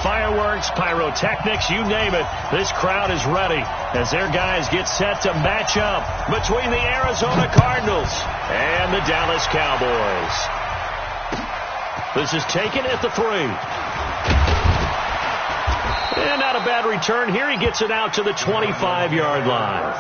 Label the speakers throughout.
Speaker 1: fireworks, pyrotechnics, you name it. This crowd is ready as their guys get set to match up between the Arizona Cardinals and the Dallas Cowboys. This is taken at the 3. And not a bad return here. He gets it out to the 25-yard line.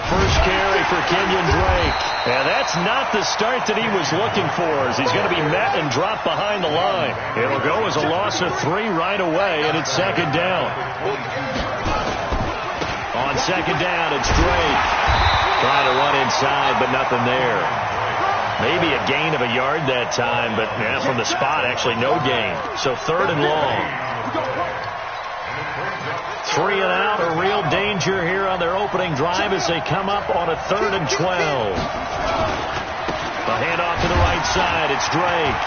Speaker 1: First carry for Kenyon Drake. And that's not the start that he was looking for, as he's going to be met and dropped behind the line. It'll go as a loss of 3 right away, and it's second down. On second down, it's Drake. Trying to run inside, but nothing there. Maybe a gain of a yard that time, but from the spot, actually no gain. So third and long. 3 and out, a real danger here on their opening drive as they come up on a 3rd and 12. The handoff to the right side, it's Drake.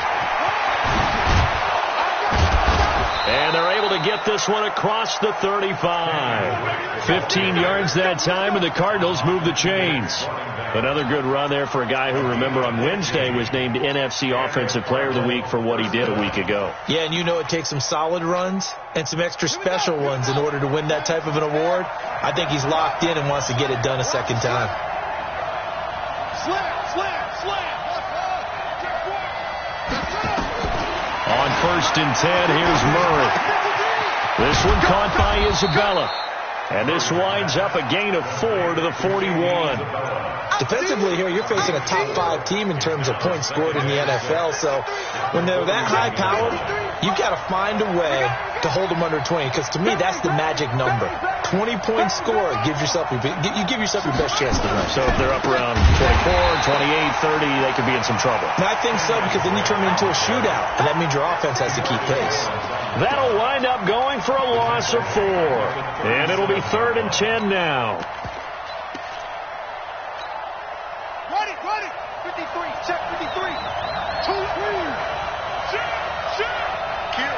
Speaker 1: And they're able to get this one across the 35. 15 yards that time, and the Cardinals move the chains. Another good run there for a guy who, remember, on Wednesday was named NFC Offensive Player of the Week for what he did a week ago.
Speaker 2: Yeah, and you know it takes some solid runs and some extra special ones in order to win that type of an award. I think he's locked in and wants to get it done a second time.
Speaker 1: On 1st and 10, here's Murray. This one caught by Isabella. And this winds up a gain of 4 to the 41.
Speaker 2: Defensively here, you're facing a top 5 team in terms of points scored in the NFL. So when they're that high powered, you've got to find a way to hold them under 20. Because to me, that's the magic number. 20-point score gives yourself you give yourself your best chance to win.
Speaker 1: So if they're up around 24, 28, 30, they could be in some trouble.
Speaker 2: And I think so, because then you turn it into a shootout, and that means your offense has to keep pace.
Speaker 1: That'll wind up going for a loss of 4. And it'll be 3rd and 10 now.
Speaker 3: Ready, 53, check 53. 2, 3, check. Kill.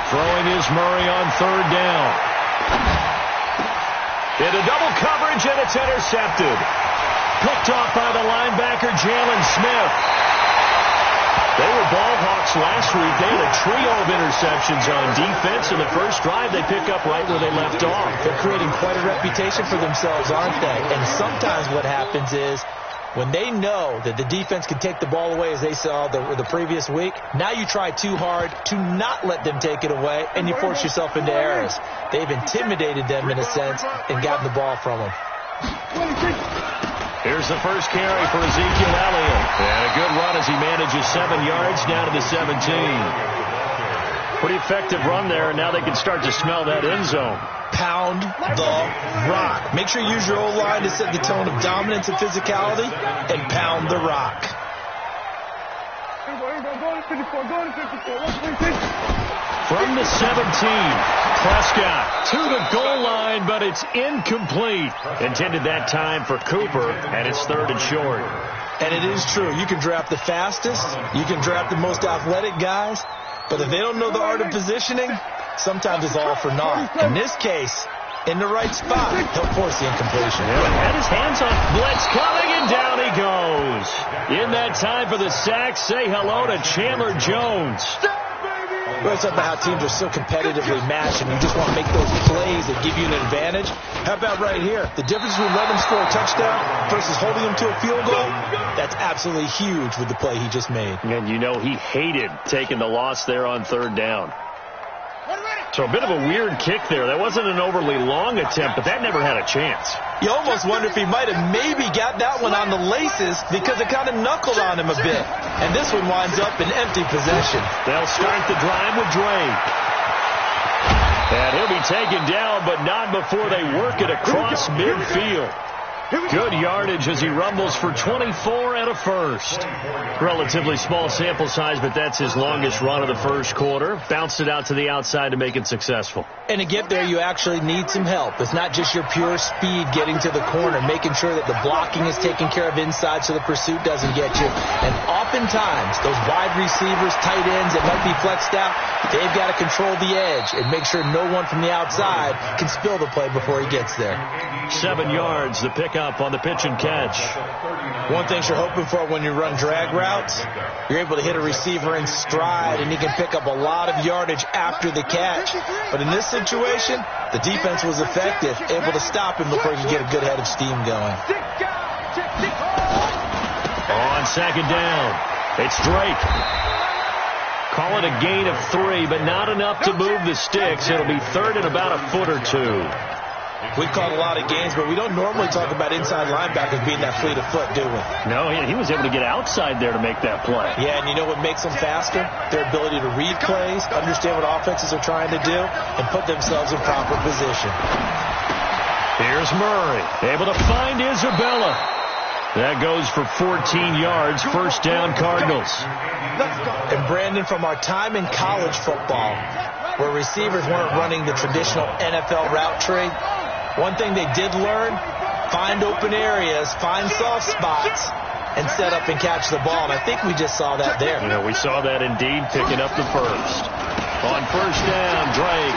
Speaker 1: Throwing is Murray on 3rd down. Into double coverage, and it's intercepted. Picked off by the linebacker, Jalen Smith. They were ball hawks last week. They had a trio of interceptions on defense. In the first drive, they pick up right where they left off.
Speaker 2: They're creating quite a reputation for themselves, aren't they? And sometimes what happens is, when they know that the defense can take the ball away, as they saw the previous week, now you try too hard to not let them take it away, and you force yourself into errors. They've intimidated them, in a sense, and gotten the ball from them.
Speaker 1: Here's the first carry for Ezekiel Elliott. And a good run as he manages 7 yards down to the 17. Pretty effective run there, and now they can start to smell that end zone.
Speaker 2: Pound the rock. Make sure you use your O-line to set the tone of dominance and physicality, and pound the rock.
Speaker 1: From the 17, Prescott to the goal line, but it's incomplete. Intended that time for Cooper, and it's 3rd and short.
Speaker 2: And it is true. You can draft the fastest. You can draft the most athletic guys. But if they don't know the art of positioning, sometimes it's all for naught. In this case, in the right spot, he'll force the incompletion.
Speaker 1: Had his hands on blitz coming, and down he goes. In that time for the sack, say hello to Chandler Jones.
Speaker 2: Well, it's about how teams are so competitively matched, and you just want to make those plays that give you an advantage. How about right here? The difference between letting him score a touchdown versus holding him to a field goal, that's absolutely huge with the play he just made.
Speaker 1: And you know he hated taking the loss there on 3rd down. So a bit of a weird kick there. That wasn't an overly long attempt, but that never had a chance.
Speaker 2: You almost wonder if he might have maybe got that one on the laces because it kind of knuckled on him a bit. And this one winds up in empty possession.
Speaker 1: They'll start the drive with Drake. And he'll be taken down, but not before they work it across midfield. Good yardage as he rumbles for 24 and a first. Relatively small sample size, but that's his longest run of the first quarter. Bounced it out to the outside to make it successful.
Speaker 2: And to get there, you actually need some help. It's not just your pure speed getting to the corner, making sure that the blocking is taken care of inside so the pursuit doesn't get you. And oftentimes, those wide receivers, tight ends that might be flexed out, they've got to control the edge and make sure no one from the outside can spill the play before he gets there.
Speaker 1: 7 yards, the pickup on the pitch and catch.
Speaker 2: One thing you're hoping for when you run drag routes, you're able to hit a receiver in stride, and he can pick up a lot of yardage after the catch. But in this situation, the defense was effective, able to stop him before he could get a good head of steam going.
Speaker 1: On second down, it's Drake. Call it a gain of 3, but not enough to move the sticks. It'll be third and about a foot or 2.
Speaker 2: We've caught a lot of games, but we don't normally talk about inside linebackers being that fleet of foot, do we?
Speaker 1: No, he was able to get outside there to make that play.
Speaker 2: Yeah, and you know what makes them faster? Their ability to read plays, understand what offenses are trying to do, and put themselves in proper position.
Speaker 1: Here's Murray, able to find Isabella. That goes for 14 yards, first down Cardinals.
Speaker 2: And Brandon, from our time in college football, where receivers weren't running the traditional NFL route tree, one thing they did learn, find open areas, find soft spots, and set up and catch the ball. And I think we just saw that there.
Speaker 1: You know, we saw that indeed, picking up the first. On first down, Drake.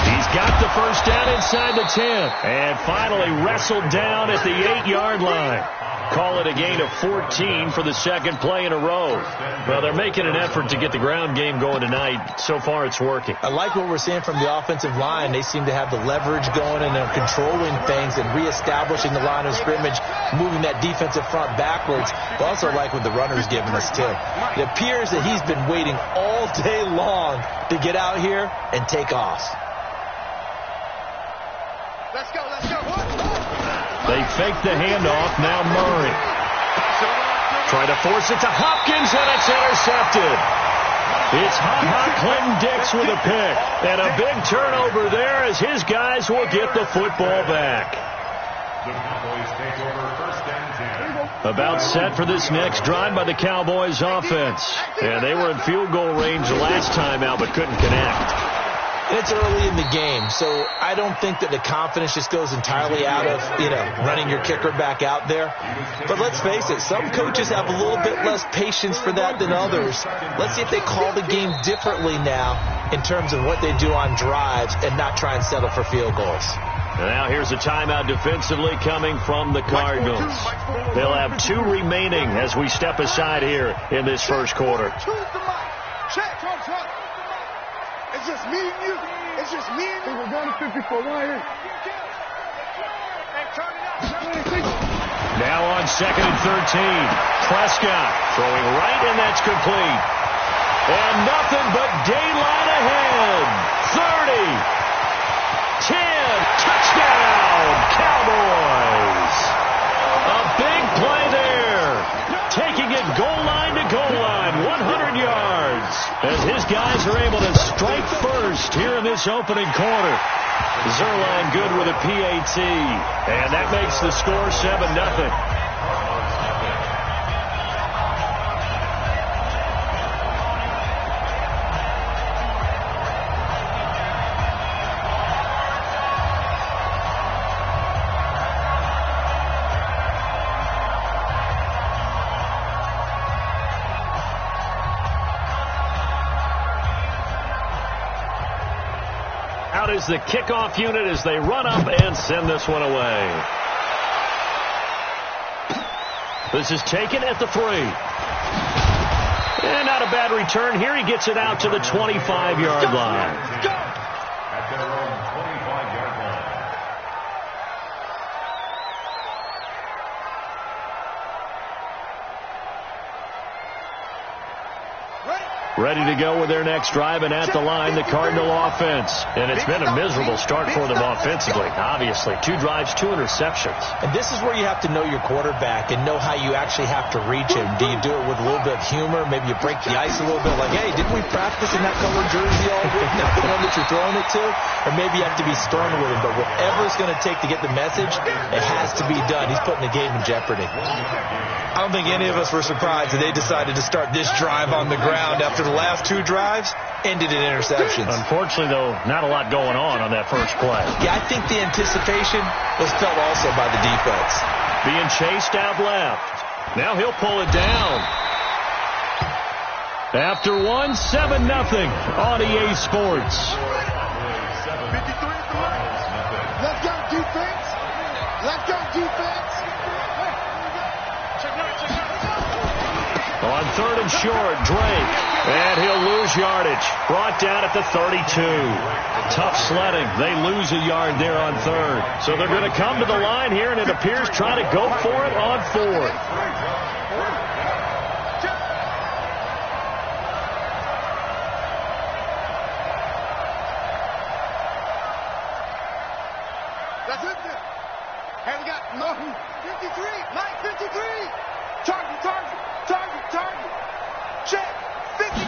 Speaker 1: He's got the first down inside the 10. And finally wrestled down at the 8-yard line. Call it a gain of 14 for the second play in a row. Well, they're making an effort to get the ground game going tonight. So far, it's working.
Speaker 2: I like what we're seeing from the offensive line. They seem to have the leverage going, and they're controlling things and reestablishing the line of scrimmage, moving that defensive front backwards. But also like what the runner's giving us, too. It appears that he's been waiting all day long to get out here and take off.
Speaker 3: Let's go, let's go.
Speaker 1: They fake the handoff. Now Murray. Trying to force it to Hopkins, and it's intercepted. It's hot Clinton Dix with a pick. And a big turnover there as his guys will get the football back. About set for this next drive by the Cowboys offense. And they were in field goal range the last time out, but couldn't connect.
Speaker 2: It's early in the game, so I don't think that the confidence just goes entirely out of, running your kicker back out there. But let's face it, some coaches have a little bit less patience for that than others. Let's see if they call the game differently now in terms of what they do on drives and not try and settle for field goals.
Speaker 1: And now here's a timeout defensively coming from the Cardinals. They'll have 2 remaining as we step aside here in this first quarter.
Speaker 3: It's just me and you. It's just me and you. We're down to 54. Why here?
Speaker 1: Now on second and 13. Prescott throwing right, and that's complete. And nothing but daylight ahead. 30. 10. Touchdown, Cowboys. A big play there. Taking it goal line to goal line. 100 yards. As his guys are able to strike first here in this opening quarter. Zerline good with a PAT. And that makes the score 7-0. Out is the kickoff unit as they run up and send this one away. This is taken at the 3. And not a bad return here. He gets it out to the 25-yard line.
Speaker 4: At their own 25-yard line.
Speaker 1: ready to go with their next drive, and at the line, the Cardinal offense. And it's been a miserable start for them offensively, obviously. 2 drives, 2 interceptions.
Speaker 2: And this is where you have to know your quarterback and know how you actually have to reach him. Do you do it with a little bit of humor? Maybe you break the ice a little bit, like, hey, didn't we practice in that colored jersey all week? That's the one that you're throwing it to? Or maybe you have to be stern with him. But whatever it's going to take to get the message, it has to be done. He's putting the game in jeopardy. I don't think any of us were surprised that they decided to start this drive on the ground after the last 2 drives ended in interceptions.
Speaker 1: Unfortunately, though, not a lot going on that first play.
Speaker 2: Yeah, I think the anticipation was felt also by the defense.
Speaker 1: Being chased out left. Now he'll pull it down. After 1, 7-0 on EA Sports.
Speaker 3: 53 is the line. Let's go, defense. Let's go, defense.
Speaker 1: On 3rd and short, Drake. And he'll lose yardage. Brought down at the 32. Tough sledding. They lose a yard there on 3rd. So they're going to come to the line here, and it appears try to go for it on 4th.
Speaker 3: That's it. Hey, we got 53. Line 53. Target. Check. 50.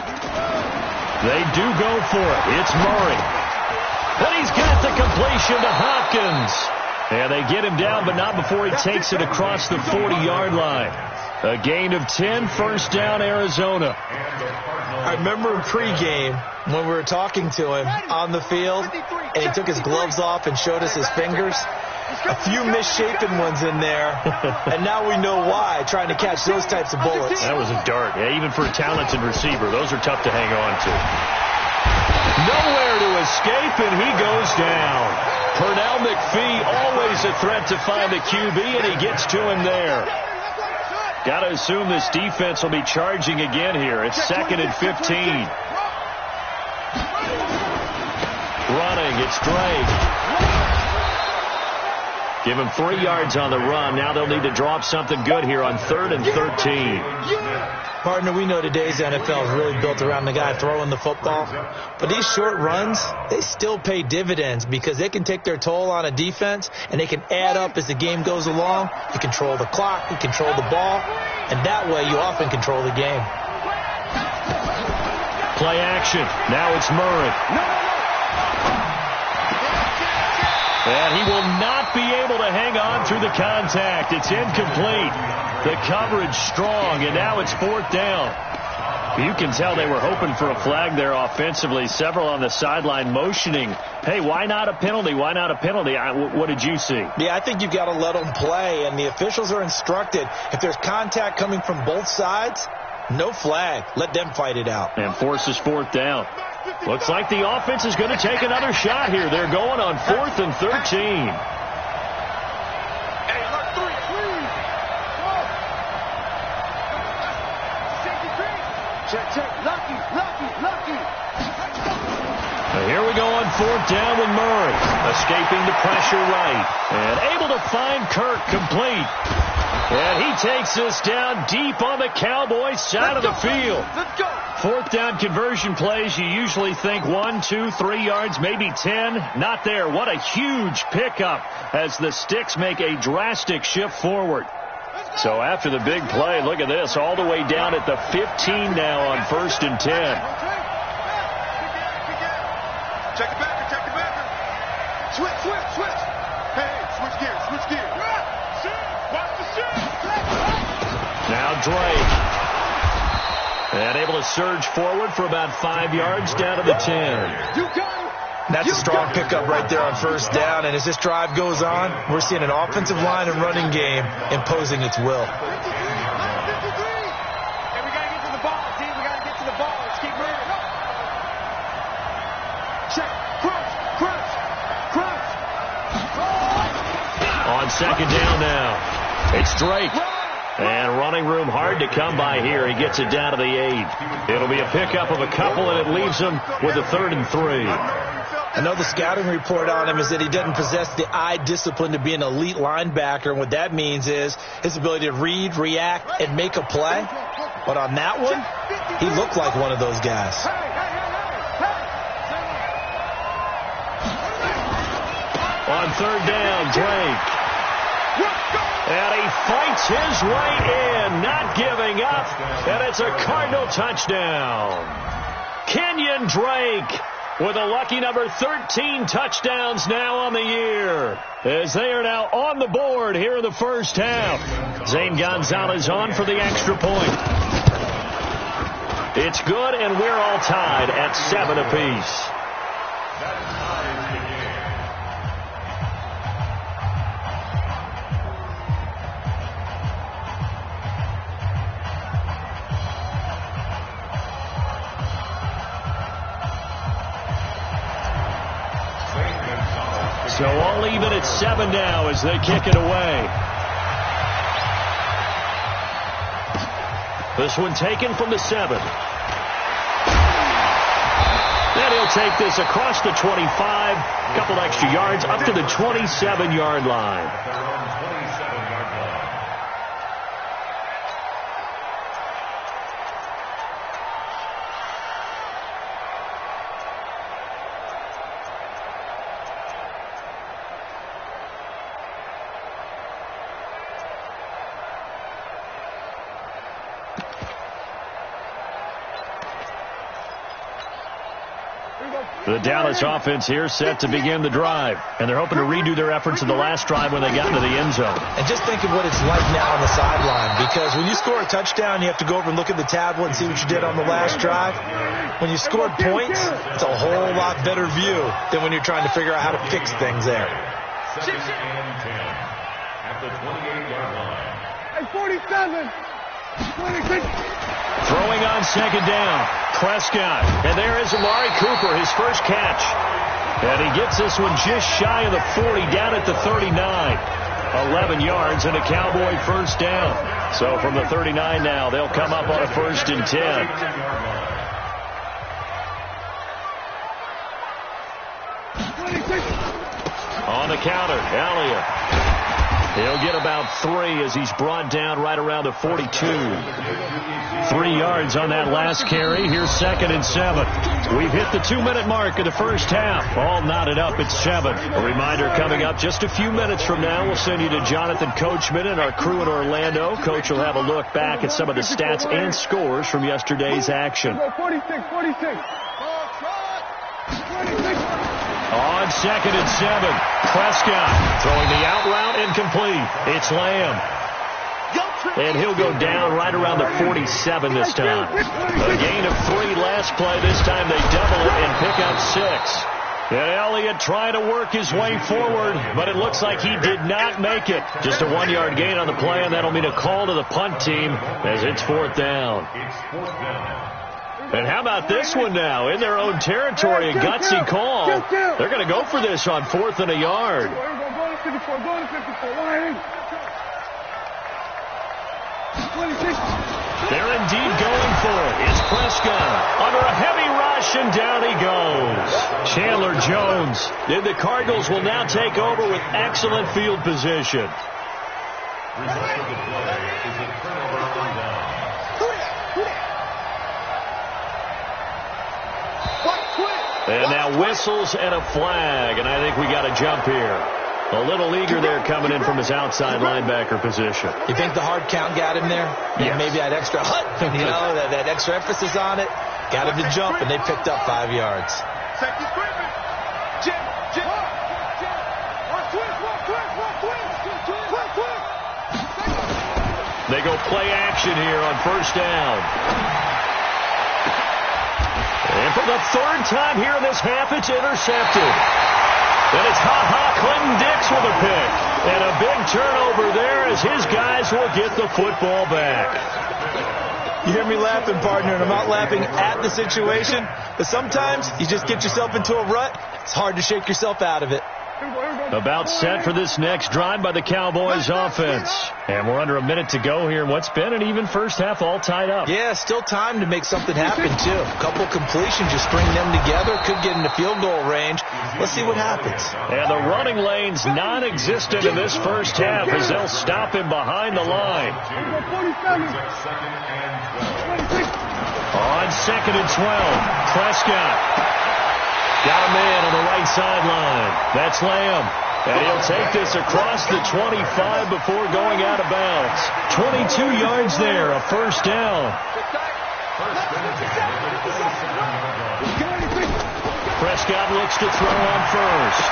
Speaker 1: They do go for it. It's Murray. But he's got the completion to Hopkins. And they get him down, but not before he takes it across the 40-yard line. A gain of 10, first down, Arizona.
Speaker 2: I remember in pregame when we were talking to him on the field, and he took his gloves off and showed us his fingers. A few misshapen ones in there, and now we know why, trying to catch those types of bullets.
Speaker 1: That was a dart. Yeah, even for a talented receiver, those are tough to hang on to. Nowhere to escape, and he goes down. Pernell McPhee, always a threat to find the QB, and he gets to him there. Got to assume this defense will be charging again here. It's 2nd and 15. Running, it's Drake. Give him 3 yards on the run. Now they'll need to drop something good here on 3rd and 13.
Speaker 2: Partner, we know today's NFL is really built around the guy throwing the football. But these short runs, they still pay dividends because they can take their toll on a defense, and they can add up as the game goes along. You control the clock, you control the ball, and that way you often control the game.
Speaker 1: Play action. Now it's Murray. And he will not be able to hang on through the contact. It's incomplete. The coverage strong, and now it's 4th down. You can tell they were hoping for a flag there offensively. Several on the sideline motioning, hey, why not a penalty? Why not a penalty? What did you see?
Speaker 2: Yeah, I think you've got to let them play, and the officials are instructed. If there's contact coming from both sides, no flag. Let them fight it out.
Speaker 1: And forces 4th down. Looks like the offense is going to take another shot here. They're going on 4th and 13.
Speaker 3: Lucky.
Speaker 1: Here we go on 4th down with Murray. Escaping the pressure right. And able to find Kirk complete. And he takes this down deep on the Cowboys side of the field.
Speaker 3: Let's go.
Speaker 1: 4th down conversion plays, you usually think 1, 2, 3 yards, maybe 10. Not there. What a huge pickup as the Sticks make a drastic shift forward. So after the big play, look at this, all the way down at the 15 now on 1st and 10.
Speaker 3: Check it back. Switch. Hey, switch gears. Watch the shit.
Speaker 1: Now Drake. And able to surge forward for about 5 yards down to the 10.
Speaker 2: That's a strong pickup right there on 1st down. And as this drive goes on, we're seeing an offensive line and running game imposing its will.
Speaker 3: Hey, we got to get to the ball, team. Let's keep moving. Check. Crunch.
Speaker 1: On 2nd down now. It's Drake. And running room hard to come by here. He gets it down to the 8. It'll be a pickup of a couple, and it leaves him with a 3rd and 3.
Speaker 2: I know the scouting report on him is that he doesn't possess the eye discipline to be an elite linebacker. And what that means is his ability to read, react, and make a play. But on that one, he looked like one of those guys.
Speaker 1: On third down, Drake. And he fights his way in, not giving up. And it's a Cardinal touchdown. Kenyon Drake with a lucky number 13 touchdowns now on the year, as they are now on the board here in the first half. Zane Gonzalez on for the extra point. It's good, and we're all tied at 7 apiece. So all even at 7 now as they kick it away. This one taken from the 7. Then he'll take this across the 25, a couple extra yards up to the 27-yard line. The Dallas offense here set to begin the drive. And they're hoping to redo their efforts in the last drive when they got into the end zone.
Speaker 2: And just think of what it's like now on the sideline. Because when you score a touchdown, you have to go over and look at the tablet and see what you did on the last drive. When you scored points, it's a whole lot better view than when you're trying to figure out how to fix things there.
Speaker 4: 2nd and 10 at the 28-yard line.
Speaker 3: Hey, 47. 26.
Speaker 1: Throwing on second down. Prescott. And there is Amari Cooper, his first catch. And he gets this one just shy of the 40, down at the 39. 11 yards and a Cowboy first down. So from the 39 now, they'll come up on a 1st and 10. On the counter, Elliott. He'll get about 3 as he's brought down right around the 42. 3 yards on that last carry. Here's 2nd and 7. We've hit the 2-minute mark of the first half. All knotted up at 7. A reminder coming up just a few minutes from now. We'll send you to Jonathan Coachman and our crew in Orlando. Coach will have a look back at some of the stats and scores from yesterday's action.
Speaker 3: 46.
Speaker 1: On 2nd and 7, Prescott throwing the out route incomplete. It's Lamb. And he'll go down right around the 47 this time. A gain of 3 last play. This time they double it and pick up 6. And Elliott trying to work his way forward, but it looks like he did not make it. Just a 1-yard gain on the play, and that'll mean a call to the punt team as it's 4th down. And how about this one now? In their own territory, a gutsy call. They're going to go for this on 4th and a yard. They're indeed going for it. It's Prescott under a heavy rush, and down he goes. Chandler Jones. And the Cardinals will now take over with excellent field position.
Speaker 4: Result of the play is a turnover on down.
Speaker 1: And now whistles and a flag, and I think we got a jump here. A little eager there coming in from his outside linebacker position.
Speaker 2: You think the hard count got him there?
Speaker 1: Yes.
Speaker 2: Maybe that extra that extra emphasis on it got him to jump, and they picked up 5 yards.
Speaker 1: They go play action here on 1st down. And for the 3rd time here in this half, it's intercepted. And it's Clinton Dix with a pick. And a big turnover there as his guys will get the football back.
Speaker 2: You hear me laughing, partner, and I'm not laughing at the situation. But sometimes you just get yourself into a rut. It's hard to shake yourself out of it.
Speaker 1: About set for this next drive by the Cowboys offense. And we're under a minute to go here in what's been an even first half, all tied up.
Speaker 2: Yeah, still time to make something happen, too. A couple completions, you string them together, could get into field goal range. Let's see what happens.
Speaker 1: And the running lane's non-existent in this first half as they'll stop him behind the line. On 2nd and 12, Prescott. Got a man on the right sideline. That's Lamb. And he'll take this across the 25 before going out of bounds. 22 yards there, a first down. Prescott looks to throw on first.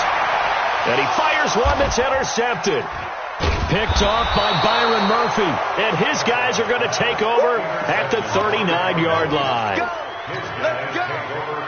Speaker 1: And he fires one that's intercepted. Picked off by Byron Murphy. And his guys are going to take over at the 39-yard line.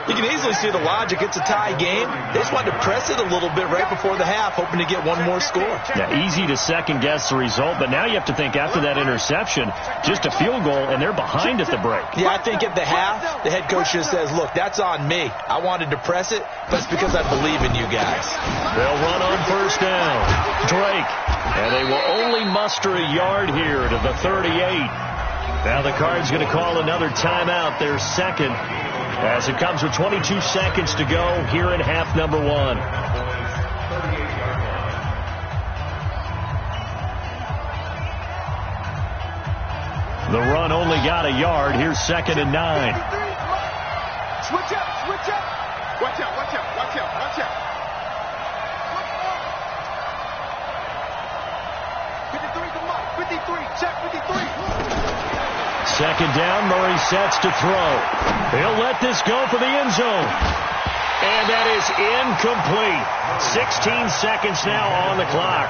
Speaker 2: You can easily see the logic. It's a tie game. They just wanted to press it a little bit right before the half, hoping to get one more score.
Speaker 1: Yeah, easy to second-guess the result, but now you have to think after that interception, just a field goal, and they're behind at the break.
Speaker 2: Yeah, I think at the half, the head coach just says, look, that's on me. I wanted to press it, but it's because I believe in you guys.
Speaker 1: They'll run on first down. Drake. And they will only muster a yard here to the 38. Now the Cards going to call another timeout, their second, as it comes with 22 seconds to go here in half number one. The run only got a yard. Here's 2nd and 9.
Speaker 3: Switch up, switch up. Watch out, watch out, watch out, watch out. 53 to Mike, 53, check 53.
Speaker 1: 2nd down, Murray sets to throw. He'll let this go for the end zone. And that is incomplete. 16 seconds now on the clock.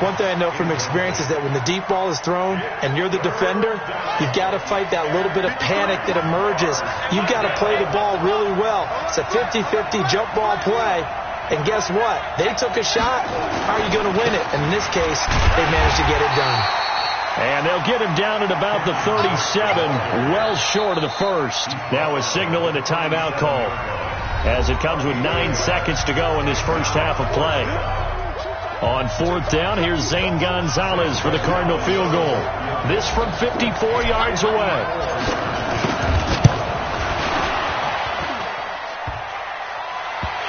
Speaker 2: One thing I know from experience is that when the deep ball is thrown and you're the defender, you've got to fight that little bit of panic that emerges. You've got to play the ball really well. It's a 50-50 jump ball play. And guess what? They took a shot. How are you going to win it? And in this case, they managed to get it done.
Speaker 1: And they'll get him down at about the 37, well short of the first. Now a signal and a timeout call, as it comes with 9 seconds to go in this first half of play. On 4th down, here's Zane Gonzalez for the Cardinal field goal. This from 54 yards away.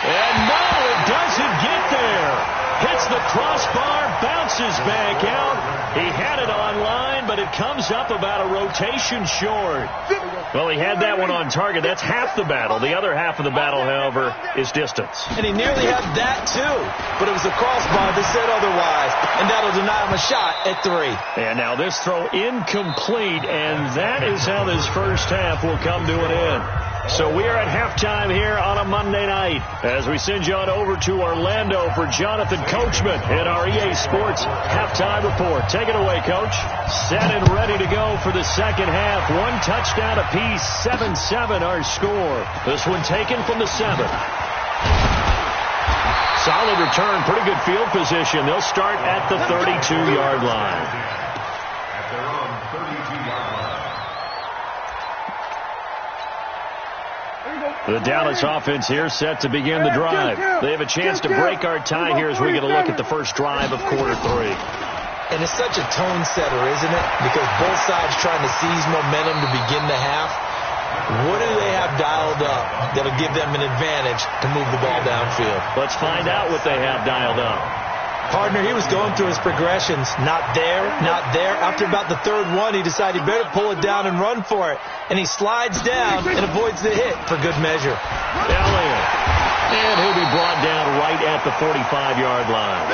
Speaker 1: And no, it doesn't get there. Hits the crossbar, bounces back out. He had it online, but it comes up about a rotation short. Well, he had that one on target. That's half the battle. The other half of the battle, however, is distance.
Speaker 2: And he nearly had that, too. But it was the crossbar that said otherwise. And that'll deny him a shot at 3.
Speaker 1: And now this throw incomplete, and that is how this first half will come to an end. So we are at halftime here on a Monday night as we send you on over to Orlando for Jonathan Coachman in our EA Sports Halftime Report. Take it away, Coach. Set and ready to go for the second half. 1 touchdown apiece, 7-7 our score. This one taken from the 7. Solid return, pretty good field position. They'll start at the 32-yard line.
Speaker 4: At their own 32-yard line.
Speaker 1: The Dallas offense here set to begin the drive. They have a chance to break our tie here as we get a look at the first drive of quarter 3.
Speaker 2: And it's such a tone setter, isn't it? Because both sides trying to seize momentum to begin the half. What do they have dialed up that'll give them an advantage to move the ball downfield?
Speaker 1: Let's find out what they have dialed up.
Speaker 2: Partner, he was going through his progressions. Not there, not there. After about the 3rd one, he decided he better pull it down and run for it. And he slides down and avoids the hit for good measure.
Speaker 1: Elliott. And he'll be brought down right at the 45-yard line.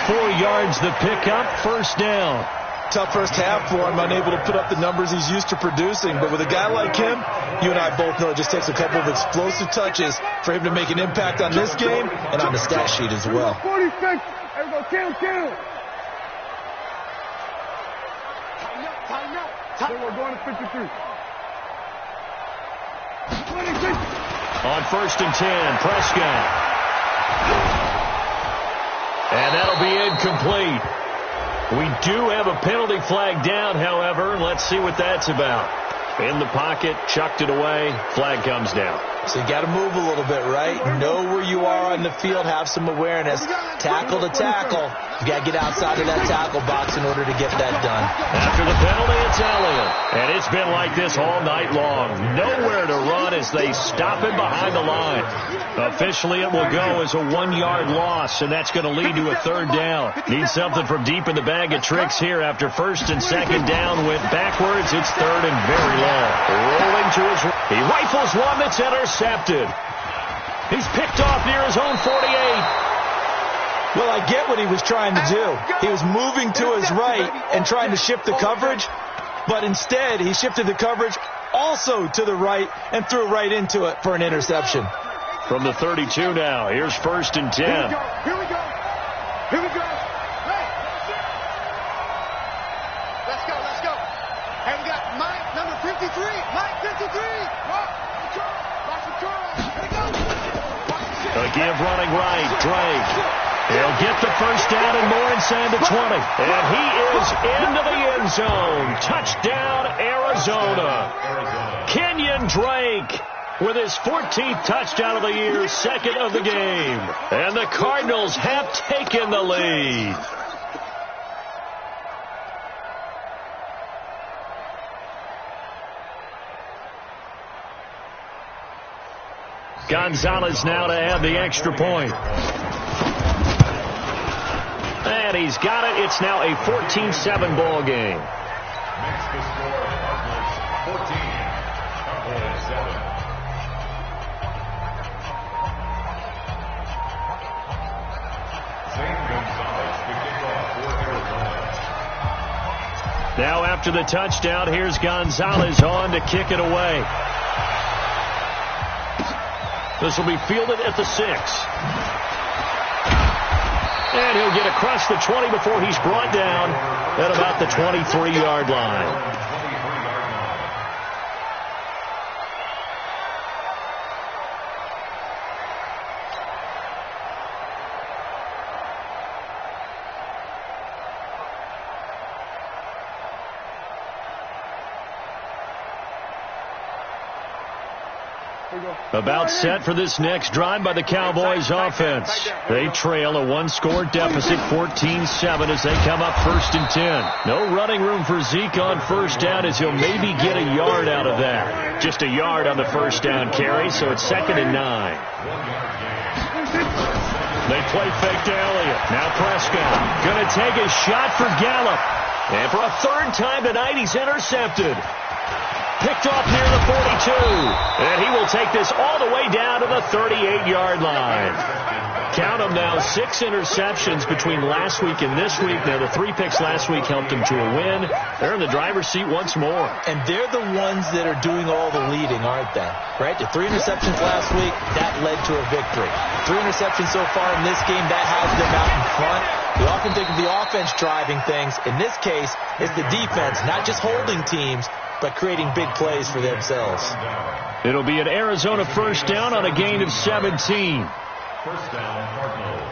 Speaker 1: 4 yards the pickup, first down.
Speaker 2: Tough first half for him, unable to put up the numbers he's used to producing. But with a guy like him, you and I both know it just takes a couple of explosive touches for him to make an impact on this game and on the stat sheet as well.
Speaker 3: 46. Everybody, kill. Time out. We're going to 53. 26.
Speaker 1: On 1st and 10, Prescott. And that'll be incomplete. We do have a penalty flag down, however. Let's see what that's about. In the pocket, chucked it away. Flag comes down.
Speaker 2: So you got to move a little bit, right? Know where you are on the field, have some awareness. Tackle to tackle. You got to get outside of that tackle box in order to get that done.
Speaker 1: After the penalty, it's Elliott. And it's been like this all night long. Nowhere to run as they stop him behind the line. Officially, it will go as a 1-yard loss, and that's going to lead to a 3rd down. Need something from deep in the bag of tricks here after 1st and 2nd down went backwards. It's 3rd and very long. Rolling to his right. He rifles one that's intercepted. He's picked off near his own 48.
Speaker 2: Well, I get what he was trying to do. He was moving to his right and trying to shift the coverage, but instead he shifted the coverage also to the right and threw right into it for an interception.
Speaker 1: From the 32 now, here's 1st and 10.
Speaker 3: Here we go. Here we go. Hey. Let's go. And we got Mike, number 53. Mike, 53. Watch the curl. Here we go.
Speaker 1: A give running right, Drake. He'll get the 1st down and more inside the 20. And he is into the end zone. Touchdown, Arizona. Kenyon Drake with his 14th touchdown of the year, 2nd of the game. And the Cardinals have taken the lead. Gonzalez now to add the extra point. And he's got it. It's now a 14-7 ball game.
Speaker 4: Makes the score Cardinals 14, Cowboys 7. Zane Gonzalez to kick off for Arizona.
Speaker 1: Now after the touchdown, here's Gonzalez on to kick it away. This will be fielded at the 6. And he'll get across the 20 before he's brought down at about the 23-yard line. About set for this next drive by the Cowboys offense. They trail a 1-score deficit, 14-7 as they come up 1st and 10. No running room for Zeke on 1st down as he'll maybe get a yard out of that. Just a yard on the 1st down carry, so it's 2nd and 9. They play fake to Elliott. Now Prescott going to take a shot for Gallup. And for a 3rd time tonight, he's intercepted. Picked off near the 42. And he will take this all the way down to the 38-yard line. Count them now, 6 interceptions between last week and this week. Now, the 3 picks last week helped him to a win. They're in the driver's seat once more.
Speaker 2: And they're the ones that are doing all the leading, aren't they? Right? The 3 interceptions last week, that led to a victory. 3 interceptions so far in this game, that has them out in front. We often think of the offense driving things. In this case, it's the defense, not just holding teams, but creating big plays for themselves.
Speaker 1: It'll be an Arizona 1st down on a gain of 17.
Speaker 4: 1st down, Cardinals.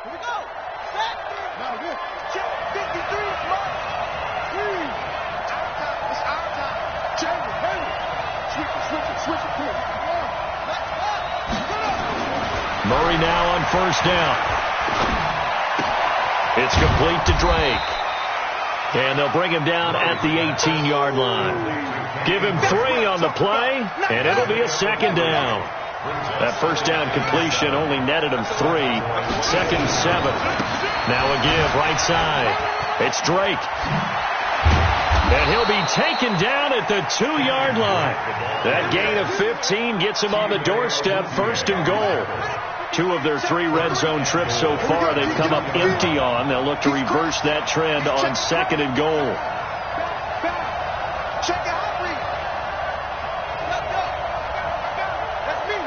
Speaker 3: Here we go. Back. Not good. Check. 53. Mark. Our time. It's our time. Change it. Hurry. Switch it quick. Let's go.
Speaker 1: Murray now on 1st down. It's complete to Drake. And they'll bring him down at the 18-yard line. Give him 3 on the play, and it'll be a 2nd down. That 1st down completion only netted him 3. 2nd and 7. Now a give right side. It's Drake. And he'll be taken down at the 2-yard line. That gain of 15 gets him on the doorstep, 1st and goal. 2 of their 3 red zone trips so far they've come up empty on. They'll look to reverse that trend on 2nd and goal.
Speaker 3: Check it out, please. That's me.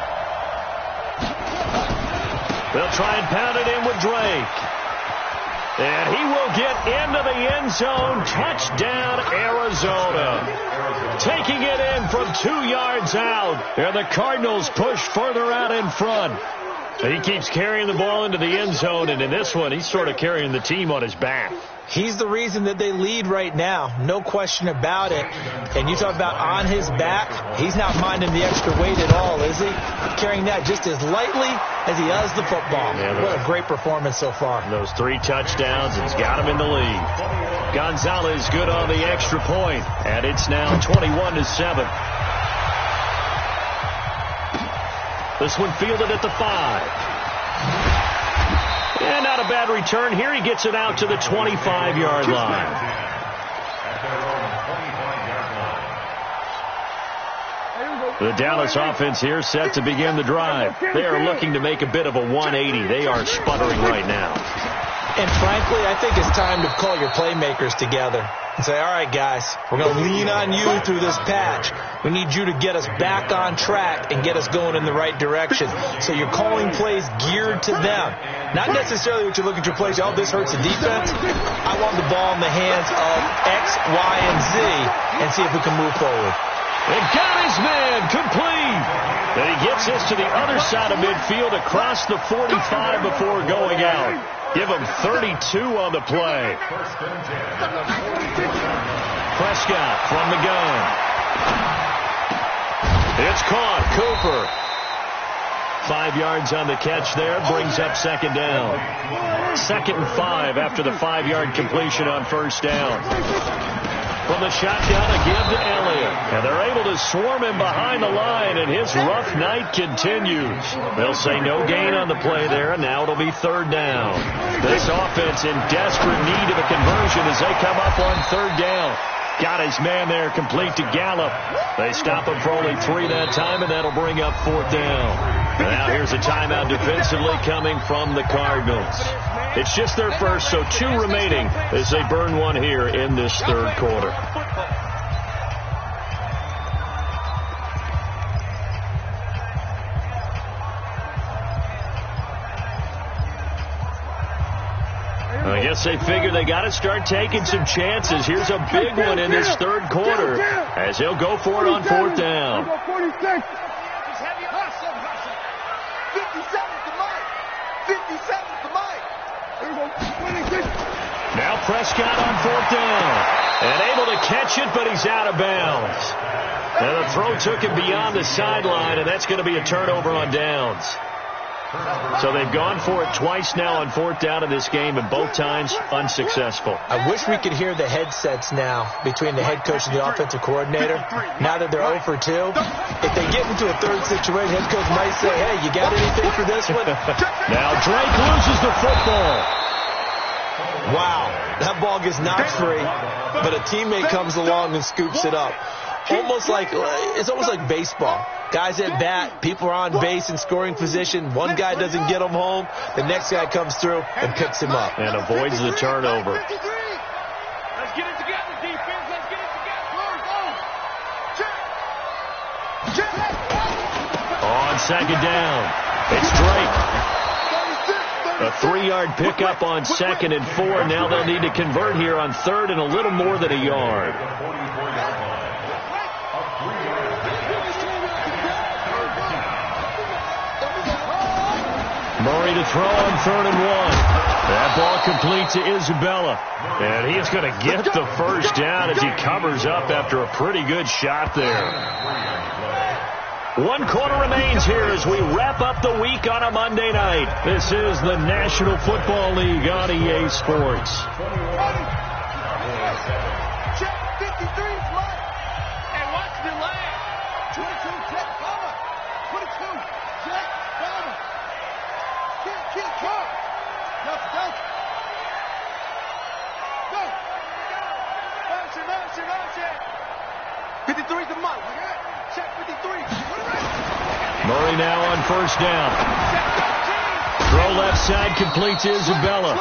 Speaker 1: They'll try and pound it in with Drake. And he will get into the end zone. Touchdown, Arizona. Taking it in from 2 yards out. And the Cardinals push further out in front. He keeps carrying the ball into the end zone, and in this one, he's sort of carrying the team on his back.
Speaker 2: He's the reason that they lead right now. No question about it. And you talk about on his back, he's not minding the extra weight at all, is he? Carrying that just as lightly as he does the football.
Speaker 1: Yeah,
Speaker 2: what a great performance so far.
Speaker 1: Those 3 touchdowns has got him in the lead. Gonzalez good on the extra point, and it's now 21-7. This one fielded at the 5. And not a bad return here. He gets it out to the 25-yard line. The Dallas offense here set to begin the drive. They are looking to make a bit of a 180. They are sputtering right now.
Speaker 2: And frankly, I think it's time to call your playmakers together and say, all right, guys, we're going to lean on you through this patch. We need you to get us back on track and get us going in the right direction. So you're calling plays geared to them. Not necessarily what you look at your plays, oh, this hurts the defense. I want the ball in the hands of X, Y, and Z and see if we can move forward.
Speaker 1: And got his man complete. And he gets this to the other side of midfield across the 45 before going out. Give him 32 on the play. Prescott from the gun. It's caught. Cooper. 5 yards on the catch there. Brings up second down. 2nd and 5 after the 5-yard completion on first down. From the shotgun, a give to Elliott. And they're able to swarm him behind the line, and his rough night continues. They'll say no gain on the play there, and now it'll be 3rd down. This offense in desperate need of a conversion as they come up on 3rd down. Got his man there complete to Gallup. They stop him for only 3 that time, and that'll bring up 4th down. And now here's a timeout defensively coming from the Cardinals. It's just their first, so 2 remaining as they burn one here in this 3rd quarter. I guess they figure they got to start taking some chances. Here's a big one in this 3rd quarter as he'll go for it on 4th down.
Speaker 3: 57 to Mike.
Speaker 1: Now Prescott on 4th down. And able to catch it, but he's out of bounds. And the throw took him beyond the sideline, and that's going to be a turnover on downs. So they've gone for it twice now on 4th down in this game, and both times unsuccessful.
Speaker 2: I wish we could hear the headsets now between the head coach and the offensive coordinator. Now that they're 0 for 2, if they get into a 3rd situation, head coach might say, hey, you got anything for this one?
Speaker 1: Now Drake loses the football.
Speaker 2: Wow, that ball gets knocked free, but a teammate comes along and scoops it up. It's almost like baseball. Guys at bat, people are on base in scoring position. One guy doesn't get him home. The next guy comes through and picks him up.
Speaker 1: And avoids the turnover.
Speaker 3: Let's get it together, defense. Let's get it together.
Speaker 1: On 2nd down, it's Drake. A 3-yard pickup on 2nd and 4. Now they'll need to convert here on 3rd and a little more than a yard. Murray to throw on 3rd and 1. That ball complete to Isabella. And he is going to get the first down as he covers up after a pretty good shot there. 1 quarter remains here as we wrap up the week on a Monday night. This is the National Football League on EA Sports.
Speaker 3: Check 53 is Mike. And watch the line. 22, check cover. 22, check cover. Keep cover. Go. Motion. 53 is the Mike. Check 53.
Speaker 1: Murray now on 1st down. Throw left side complete to Isabella.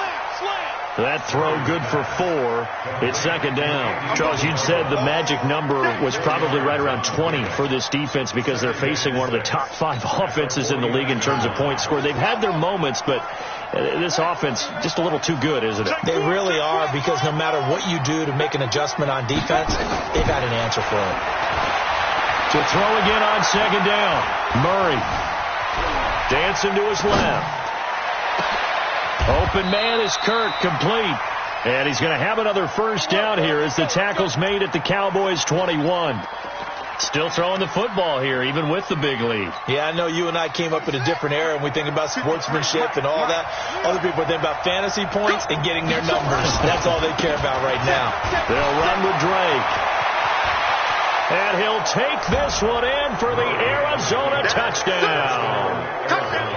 Speaker 1: That throw good for 4. It's 2nd down. Charles, you said the magic number was probably right around 20 for this defense because they're facing one of the top 5 offenses in the league in terms of points scored. They've had their moments, but this offense just a little too good, isn't it?
Speaker 2: They really are, because no matter what you do to make an adjustment on defense, they've had an answer for it.
Speaker 1: To throw again on 2nd down. Murray dancing to his left. Open man is Kirk, complete. And he's going to have another first down here as the tackle's made at the Cowboys' 21. Still throwing the football here, even with the big lead.
Speaker 2: Yeah, I know you and I came up in a different era, and we think about sportsmanship and all that. Other people think about fantasy points and getting their numbers. That's all they care about right now.
Speaker 1: They'll run with Drake. And he'll take this one in for the Arizona touchdown.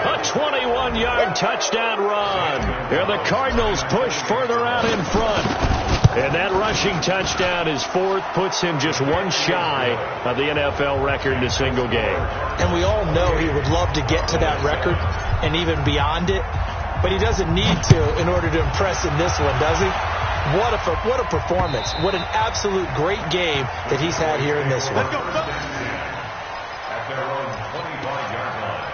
Speaker 1: A 21-yard touchdown run. And the Cardinals push further out in front. And that rushing touchdown is fourth, puts him just one shy of the NFL record in a single game.
Speaker 2: And we all know he would love to get to that record and even beyond it, but he doesn't need to in order to impress in this one, does he? What a performance. What an absolute great game that he's had here in this one.
Speaker 4: At their own 25-yard line.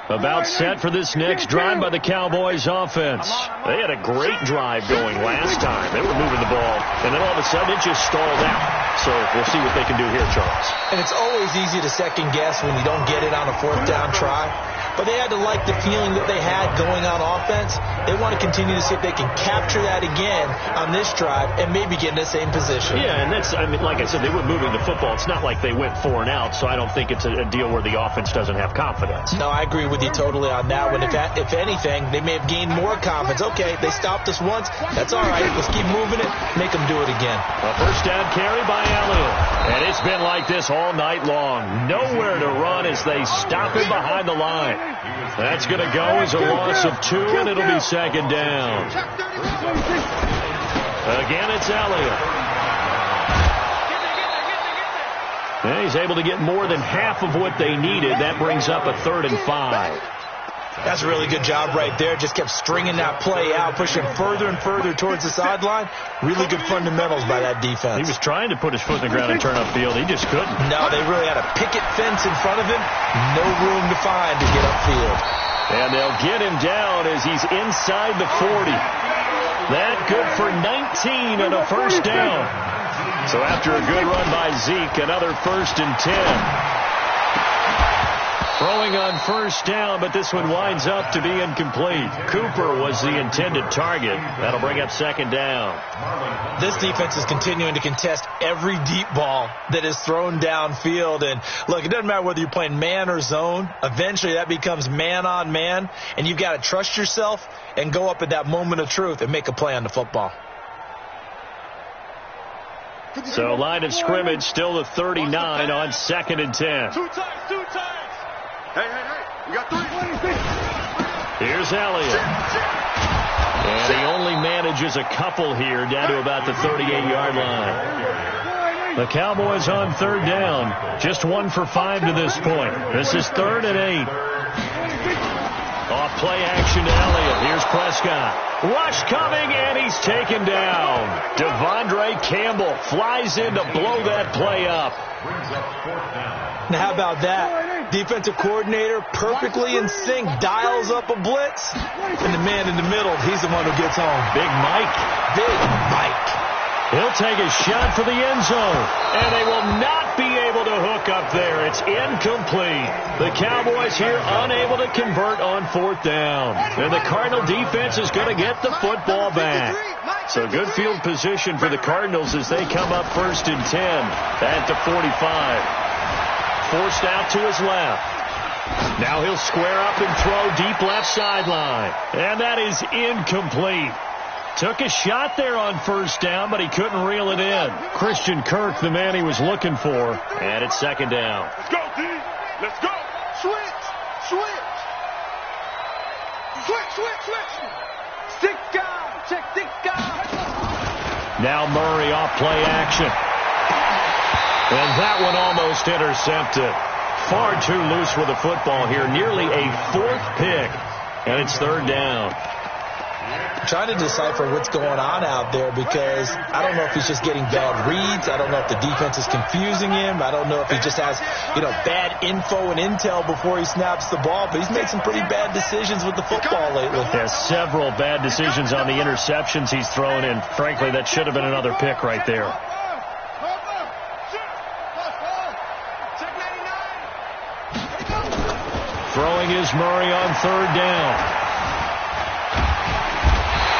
Speaker 1: About set for this next drive by the Cowboys offense. They had a great drive going last time. They were moving the ball, and then all of a sudden it just stalled out. So we'll see what they can do here, Charles.
Speaker 2: And it's always easy to second guess when you don't get it on a fourth down try. But they had to like the feeling that they had going on offense. They want to continue to see if they can capture that again on this drive and maybe get in the same position.
Speaker 1: Yeah, and that's, I mean, like I said, they were moving the football. It's not like they went 4 and out, so I don't think it's a deal where the offense doesn't have confidence.
Speaker 2: No, I agree with you totally on that one. If anything, they may have gained more confidence. Okay, they stopped us once. That's all right. Let's keep moving it. Make them do it again.
Speaker 1: A first down carry by Elliott. And it's been like this all night long. Nowhere to run as they stop him behind the line. That's going to go as a loss of 2, and it'll be second down. Again, it's Elliott. And he's able to get more than half of what they needed. That brings up a 3rd and 5.
Speaker 2: That's a really good job right there. Just kept stringing that play out, pushing further and further towards the sideline. Really good fundamentals by that defense.
Speaker 1: He was trying to put his foot in the ground and turn upfield. He just couldn't.
Speaker 2: No, they really had a picket fence in front of him. No room to find to get upfield.
Speaker 1: And they'll get him down as he's inside the 40. That good for 19 and a first down. So after a good run by Zeke, another 1st and 10. Throwing on first down, but this one winds up to be incomplete. Cooper was the intended target. That'll bring up second down.
Speaker 2: This defense is continuing to contest every deep ball that is thrown downfield. And look, it doesn't matter whether you're playing man or zone. Eventually that becomes man on man, and you've got to trust yourself and go up at that moment of truth and make a play on the football.
Speaker 1: So line of scrimmage still the 39 on 2nd and 10.
Speaker 3: 2 times. Hey, you got 3.
Speaker 1: Here's Elliott. And he only manages a couple here down to about the 38-yard line. The Cowboys on 3rd down. Just 1 for 5 to this point. This is 3rd and 8. Off play action to Elliott. Here's Prescott. Rush coming, and he's taken down. Devondre Campbell flies in to blow that play up.
Speaker 2: Now, how about that? Defensive coordinator perfectly in sync, dials up a blitz, and the man in the middle, he's the one who gets home.
Speaker 1: Big Mike. He'll take a shot for the end zone, and they will not be able to hook up there. It's incomplete. The Cowboys here unable to convert on 4th down. And the Cardinal defense is going to get the football back. So good field position for the Cardinals as they come up 1st and 10 at the 45. Forced out to his left. Now he'll square up and throw deep left sideline. And that is incomplete. Took a shot there on 1st down, but he couldn't reel it in. Christian Kirk, the man he was looking for. And it's 2nd down.
Speaker 3: Let's go, D. Let's go. Switch. Stick guy. Check stick guy.
Speaker 1: Now Murray off play action. And that one almost intercepted. Far too loose with the football here. Nearly a 4th pick. And it's 3rd down.
Speaker 2: trying to decipher what's going on out there, because I don't know if he's just getting bad reads. I don't know if the defense is confusing him. I don't know if he just has, bad info and intel before he snaps the ball. But he's made some pretty bad decisions with the football lately.
Speaker 1: Yeah, several bad decisions on the interceptions he's thrown in. Frankly, that should have been another pick right there. Throwing is Murray on third down.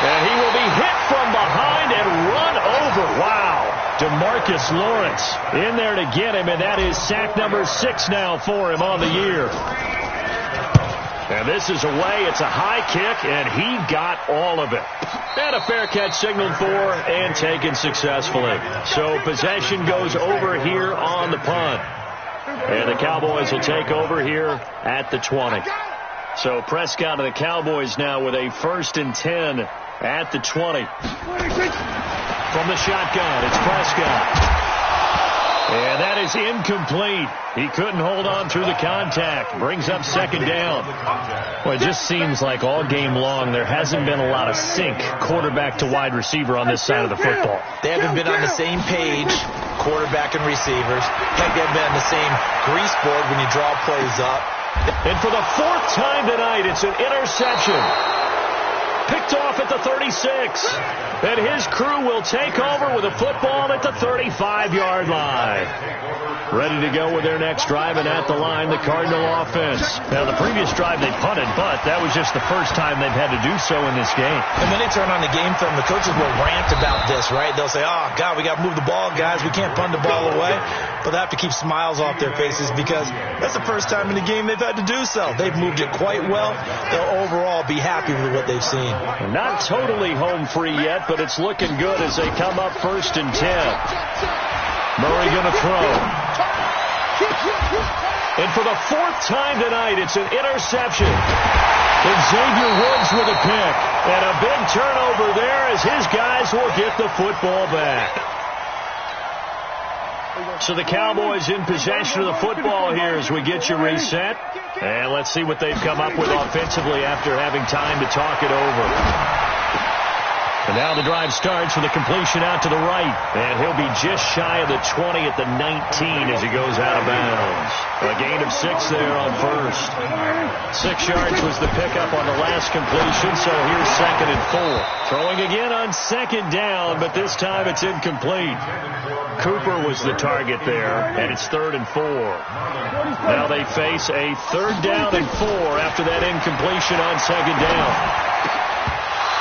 Speaker 1: And he will be hit from behind and run over. Wow. DeMarcus Lawrence in there to get him, and that is sack number 6 now for him on the year. And this is away. It's a high kick, and he got all of it. And a fair catch signaled for and taken successfully. So possession goes over here on the punt. And the Cowboys will take over here at the 20. So Prescott and the Cowboys now with a 1st and 10 at the 20. From the shotgun, it's Prescott. And that is incomplete. He couldn't hold on through the contact. Brings up 2nd down. Well, it just seems like all game long there hasn't been a lot of sync quarterback to wide receiver on this side of the football.
Speaker 2: They haven't been on the same page, quarterback and receivers. Heck, they haven't been on the same grease board when you draw plays up.
Speaker 1: And for the 4th time tonight, it's an interception. Picked off at the 36. And his crew will take over with a football at the 35-yard line. Ready to go with their next drive, and at the line, the Cardinal offense. Now, the previous drive they punted, but that was just the first time they've had to do so in this game.
Speaker 2: And when they turn on the game film, the coaches will rant about this, right? They'll say, oh, God, we got to move the ball, guys. We can't punt the ball away. But they have to keep smiles off their faces because that's the first time in the game they've had to do so. They've moved it quite well. They'll overall be happy with what they've seen.
Speaker 1: Not totally home free yet, but it's looking good as they come up 1st and 10. Murray going to throw. And for the 4th time tonight, it's an interception. And Xavier Woods with a pick. And a big turnover there as his guys will get the football back. So the Cowboys in possession of the football here as we get you reset. And let's see what they've come up with offensively after having time to talk it over. And now the drive starts with a completion out to the right. And he'll be just shy of the 20 at the 19 as he goes out of bounds. A gain of 6 there on first. 6 yards was the pickup on the last completion, so here's 2nd and 4. Throwing again on 2nd down, but this time it's incomplete. Cooper was the target there, and it's 3rd and 4. Now they face a 3rd down and 4 after that incompletion on 2nd down.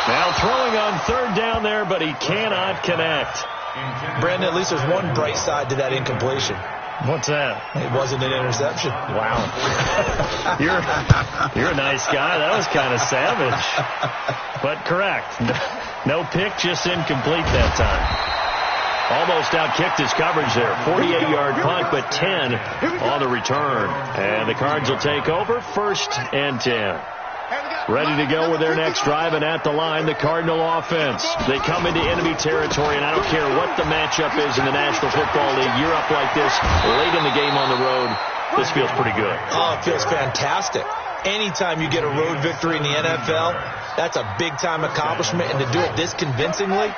Speaker 1: Now throwing on 3rd down there, but he cannot connect.
Speaker 2: Brandon, at least there's one bright side to that incompletion.
Speaker 1: What's that?
Speaker 2: It wasn't an interception.
Speaker 1: Wow. You're a nice guy. That was kind of savage. But correct. No pick, just incomplete that time. Almost out-kicked his coverage there. 48-yard punt, but 10 on the return. And the Cards will take over 1st and 10. Ready to go with their next drive, and at the line, the Cardinal offense. They come into enemy territory, and I don't care what the matchup is in the National Football League. You're up like this late in the game on the road. This feels pretty good.
Speaker 2: Oh, it feels fantastic. Anytime you get a road victory in the NFL, that's a big-time accomplishment, and to do it this convincingly,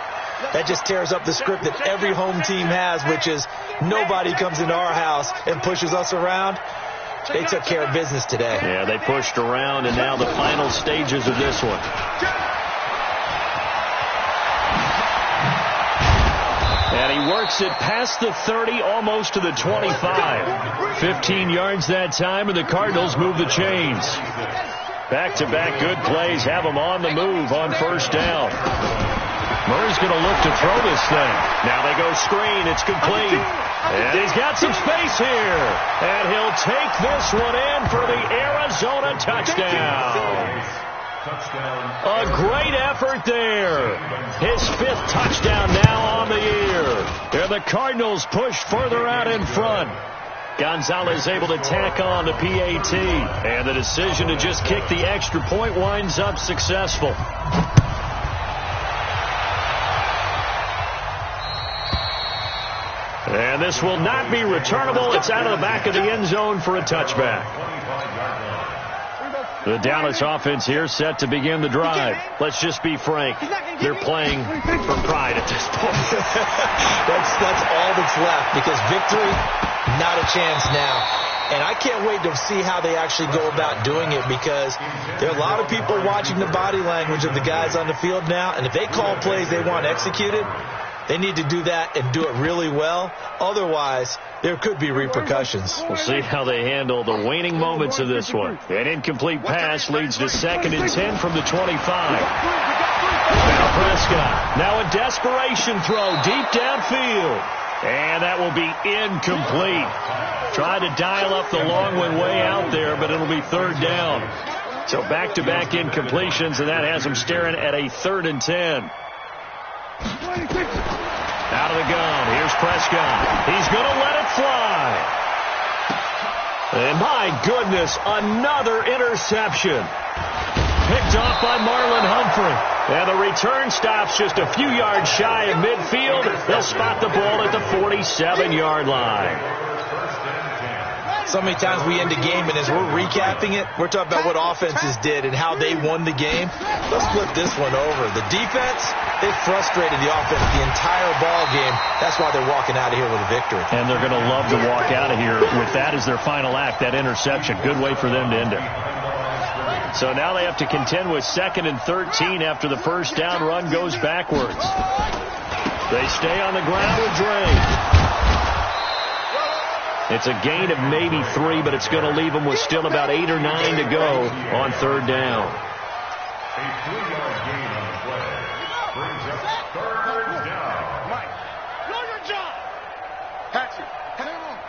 Speaker 2: that just tears up the script that every home team has, which is nobody comes into our house and pushes us around. They took care of business today.
Speaker 1: Yeah, they pushed around, and now the final stages of this one. And he works it past the 30, almost to the 25. 15 yards that time, and the Cardinals move the chains. Back-to-back good plays have them on the move on 1st down. Murray's going to look to throw this thing. Now they go screen. It's complete. And he's got some space here. And he'll take this one in for the Arizona touchdown. A great effort there. His 5th touchdown now on the year. And the Cardinals push further out in front. Gonzalez able to tack on the PAT. And the decision to just kick the extra point winds up successful. And this will not be returnable. It's out of the back of the end zone for a touchback. The Dallas offense here set to begin the drive. Let's just be frank. They're playing for pride at this point.
Speaker 2: That's all that's left, because victory, not a chance now. And I can't wait to see how they actually go about doing it, because there are a lot of people watching the body language of the guys on the field now, and if they call plays they want executed, they need to do that and do it really well. Otherwise, there could be repercussions.
Speaker 1: We'll see how they handle the waning moments of this one. An incomplete pass leads to 2nd and 10 from the 25. Now Prescott. Now a desperation throw deep downfield. And that will be incomplete. Tried to dial up the long one way out there, but it'll be 3rd down. So back-to-back incompletions, and that has them staring at a 3rd and 10. Out of the gun. Here's Prescott. He's going to let it fly. And my goodness, another interception. Picked off by Marlon Humphrey. And the return stops just a few yards shy of midfield. They'll spot the ball at the 47-yard line.
Speaker 2: So many times we end a game, and as we're recapping it, we're talking about what offenses did and how they won the game. Let's flip this one over. The defense, they frustrated the offense the entire ball game. That's why they're walking out of here with a victory.
Speaker 1: And they're going to love to walk out of here with that as their final act, that interception. Good way for them to end it. So now they have to contend with 2nd and 13 after the first down run goes backwards. They stay on the ground with Dre. It's a gain of maybe 3, but it's going to leave them with still about 8 or 9 to go on 3rd down.
Speaker 4: A 3-yard gain on the play brings up 3rd down.
Speaker 3: Mike, know your job. Patsy, hang on.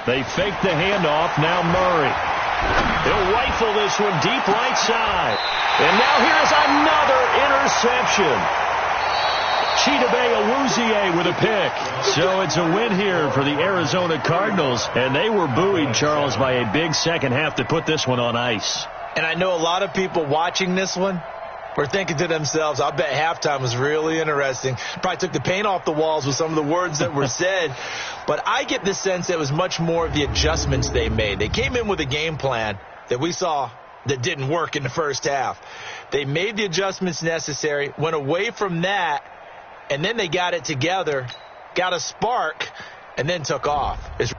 Speaker 1: They fake the handoff. Now Murray. He'll rifle this one deep right side. And now here's another interception. Chidobe Awuzie with a pick. So it's a win here for the Arizona Cardinals. And they were buoyed, Charles, by a big second half to put this one on ice.
Speaker 2: And I know a lot of people watching this one were thinking to themselves, I bet halftime was really interesting. Probably took the paint off the walls with some of the words that were said. But I get the sense that it was much more of the adjustments they made. They came in with a game plan that we saw that didn't work in the first half. They made the adjustments necessary, went away from that, and then they got it together, got a spark, and then took off. It's